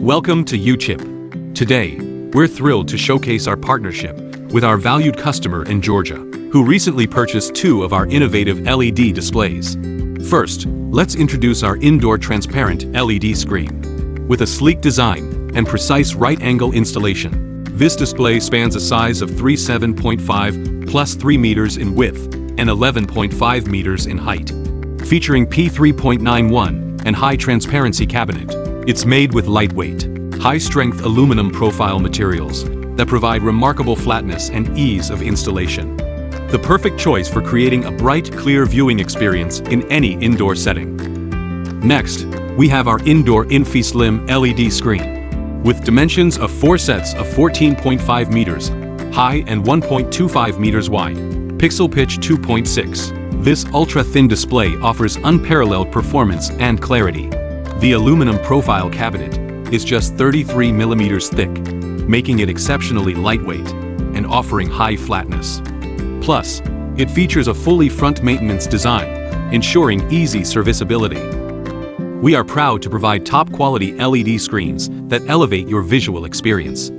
Welcome to YuChip. Today, we're thrilled to showcase our partnership with our valued customer in Georgia, who recently purchased 2 of our innovative LED displays. First, let's introduce our indoor transparent LED screen. With a sleek design and precise right-angle installation, this display spans a size of 37.5 plus 3 meters in width and 11.5 meters in height. Featuring P3.91 and high transparency cabinet, it's made with lightweight, high-strength aluminum profile materials that provide remarkable flatness and ease of installation. The perfect choice for creating a bright, clear viewing experience in any indoor setting. Next, we have our indoor InFiSlim LED screen. With dimensions of 4 sets of 14.5 meters high and 1.25 meters wide, pixel pitch 2.6. This ultra-thin display offers unparalleled performance and clarity. The aluminum profile cabinet is just 33 millimeters thick, making it exceptionally lightweight and offering high flatness. Plus, it features a fully front maintenance design, ensuring easy serviceability. We are proud to provide top-quality LED screens that elevate your visual experience.